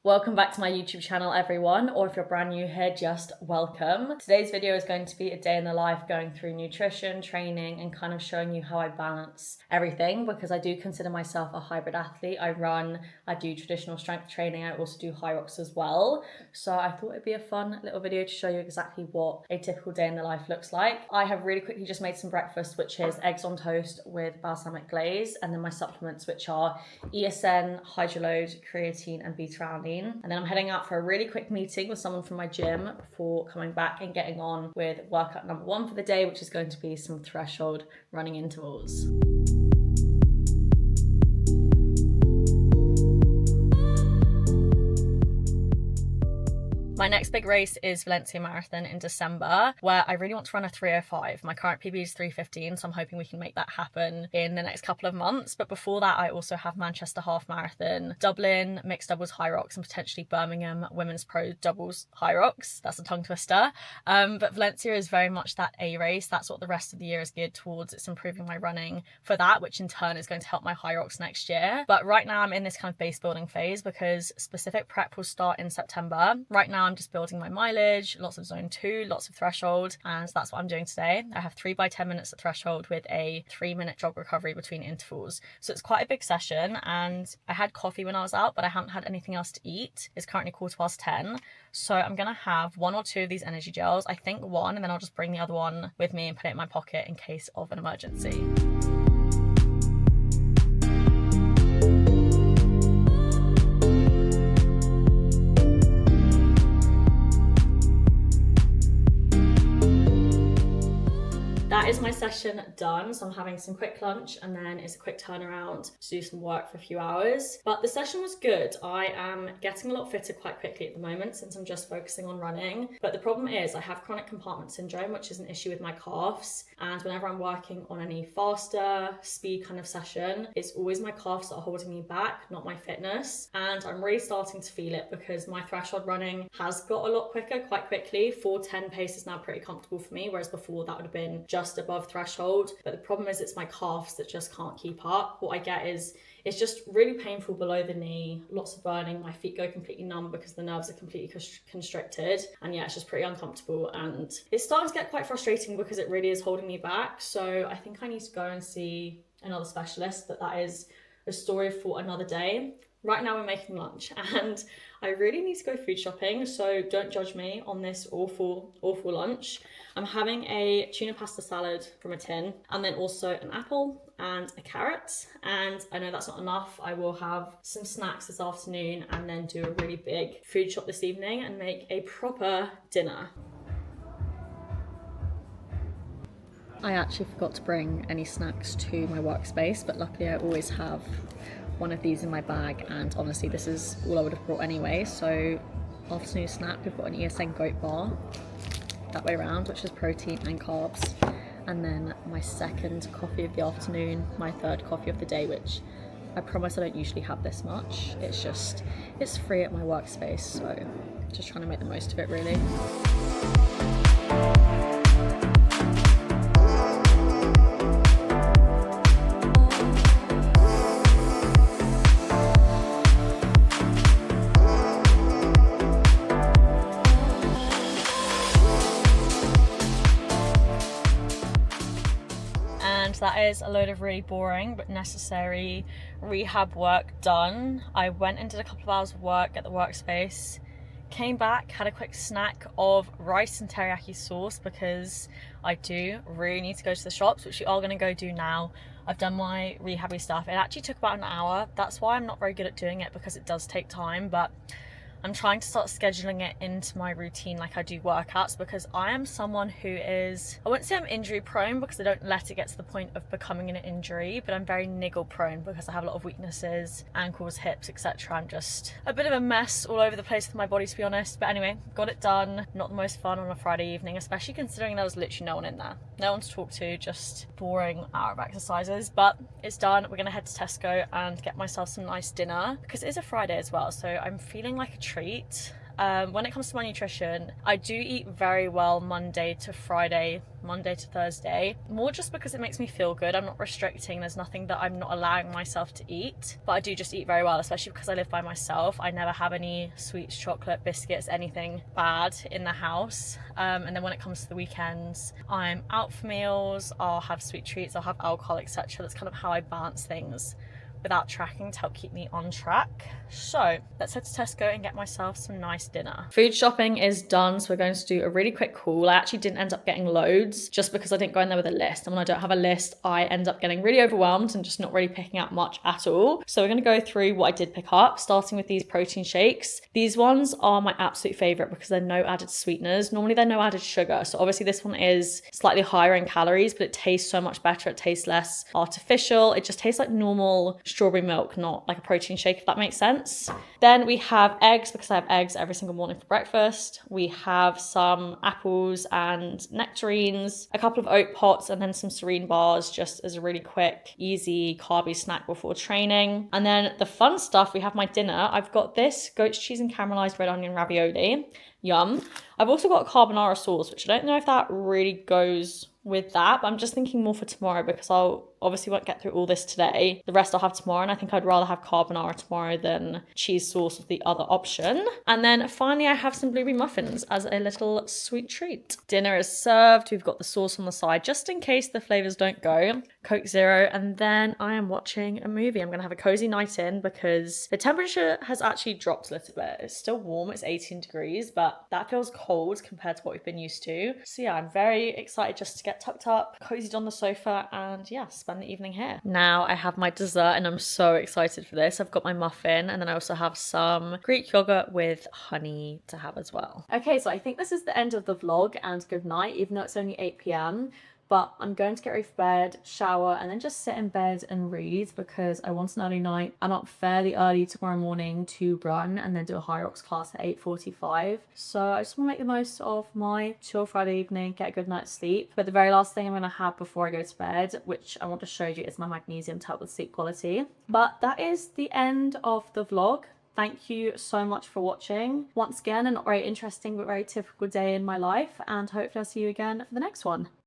Welcome back to my YouTube channel, everyone, or if you're brand new here, just welcome. Today's video is going to be a day in the life going through nutrition, training, and kind of showing you how I balance everything, because I do consider myself a hybrid athlete. I do traditional strength training, I also do high rocks as well. So I thought it'd be a fun little video to show you exactly what a typical day in the life looks like. I have really quickly just made some breakfast, which is eggs on toast with balsamic glaze, and then my supplements, which are ESN, Hydroload, creatine, and beta-alanine. And then I'm heading out for a really quick meeting with someone from my gym before coming back and getting on with workout number 1 for the day, which is going to be some threshold running intervals. My next big race is Valencia Marathon in December, where I really want to run a 3:05. My current PB is 3:15, so I'm hoping we can make that happen in the next couple of months. But before that, I also have Manchester Half Marathon, Dublin Mixed Doubles High Rocks, and potentially Birmingham Women's Pro Doubles High Rocks. That's a tongue twister. But Valencia is very much that A race. That's what the rest of the year is geared towards. It's improving my running for that, which in turn is going to help my high rocks next year. But right now I'm in this kind of base building phase because specific prep will start in September. Right now I'm just building my mileage, lots of zone 2, lots of threshold, and that's what I'm doing today. I have 3 by 10 minutes at threshold with a 3-minute jog recovery between intervals. So it's quite a big session, and I had coffee when I was out, but I haven't had anything else to eat. It's currently 10:15. So I'm gonna have 1 or 2 of these energy gels. I think 1, and then I'll just bring the other one with me and put it in my pocket in case of an emergency. That is my session done, so I'm having some quick lunch and then it's a quick turnaround to do some work for a few hours. But the session was good. I am getting a lot fitter quite quickly at the moment since I'm just focusing on running. But the problem is I have chronic compartment syndrome, which is an issue with my calves. And whenever I'm working on any faster speed kind of session, it's always my calves that are holding me back, not my fitness. And I'm really starting to feel it because my threshold running has got a lot quicker quite quickly. 4:10 pace is now pretty comfortable for me, whereas before that would have been just above threshold. But the problem is it's my calves that just can't keep up. What I get is it's just really painful below the knee, lots of burning, my feet go completely numb because the nerves are completely constricted, and yeah, it's just pretty uncomfortable, and it's starting to get quite frustrating because it really is holding me back. So I think I need to go and see another specialist, but that is a story for another day. Right now we're making lunch and I really need to go food shopping, so don't judge me on this awful lunch. I'm having a tuna pasta salad from a tin, and then also an apple and a carrot. And I know that's not enough. I will have some snacks this afternoon and then do a really big food shop this evening and make a proper dinner. I actually forgot to bring any snacks to my workspace, but luckily I always have one of these in my bag, and honestly this is all I would have brought anyway. So afternoon snack, we've got an ESN goat bar that way around, which is protein and carbs, and then my second coffee of the afternoon, my third coffee of the day, which I promise I don't usually have this much. It's free at my workspace, so just trying to make the most of it really. That is a load of really boring but necessary rehab work done. I went and did a couple of hours of work at the workspace, came back, had a quick snack of rice and teriyaki sauce because I do really need to go to the shops, which we are going to go do now. I've done my rehab-y stuff. It actually took about an hour. That's why I'm not very good at doing it, because it does take time, but I'm trying to start scheduling it into my routine like I do workouts, because I am someone who is, I wouldn't say I'm injury prone because I don't let it get to the point of becoming an injury, but I'm very niggle prone because I have a lot of weaknesses, ankles, hips, etc. I'm just a bit of a mess all over the place with my body, to be honest. But anyway, got it done. Not the most fun on a Friday evening, especially considering there was literally no one in there. No one to talk to, just boring hour of exercises, but it's done. We're gonna head to Tesco and get myself some nice dinner because it is a Friday as well, so I'm feeling like a treat. When it comes to my nutrition, I do eat very well Monday to Friday, Monday to Thursday, more just because it makes me feel good. I'm not restricting, there's nothing that I'm not allowing myself to eat, but I do just eat very well, especially because I live by myself. I never have any sweets, chocolate, biscuits, anything bad in the house. And then when it comes to the weekends, I'm out for meals, I'll have sweet treats, I'll have alcohol, etc. That's kind of how I balance things without tracking to help keep me on track. So let's head to Tesco and get myself some nice dinner. Food shopping is done, so we're going to do a really quick haul. I actually didn't end up getting loads just because I didn't go in there with a list, and when I don't have a list I end up getting really overwhelmed and just not really picking out much at all. So we're going to go through what I did pick up, starting with these protein shakes. These ones are my absolute favorite because they're no added sweeteners. Normally they're no added sugar, so obviously this one is slightly higher in calories, but it tastes so much better. It tastes less artificial. It just tastes like normal strawberry milk, not like a protein shake, if that makes sense. Then we have eggs, because I have eggs every single morning for breakfast. We have some apples and nectarines, a couple of oat pots, and then some serene bars, just as a really quick, easy, carby snack before training. And then the fun stuff, we have my dinner. I've got this goat's cheese and caramelized red onion ravioli. Yum. I've also got carbonara sauce, which I don't know if that really goes with that, but I'm just thinking more for tomorrow because I'll obviously won't get through all this today. The rest I'll have tomorrow, and I think I'd rather have carbonara tomorrow than cheese sauce with the other option. And then finally I have some blueberry muffins as a little sweet treat. Dinner is served. We've got the sauce on the side just in case the flavors don't go. Coke Zero, and then I am watching a movie. I'm gonna have a cozy night in because the temperature has actually dropped a little bit. It's still warm, it's 18 degrees, but that feels cold compared to what we've been used to. So yeah, I'm very excited just to get tucked up, cozied on the sofa, and yeah, spend the evening here. Now I have my dessert and I'm so excited for this. I've got my muffin, and then I also have some Greek yogurt with honey to have as well. Okay, so I think this is the end of the vlog, and good night, even though it's only 8 p.m. But I'm going to get ready for bed, shower, and then just sit in bed and read because I want an early night. I'm up fairly early tomorrow morning to run and then do a high rocks class at 8:45. So I just want to make the most of my chill Friday evening, get a good night's sleep. But the very last thing I'm going to have before I go to bed, which I want to show you, is my magnesium to help with sleep quality. But that is the end of the vlog. Thank you so much for watching. Once again, a not very interesting but very typical day in my life, and hopefully I'll see you again for the next one.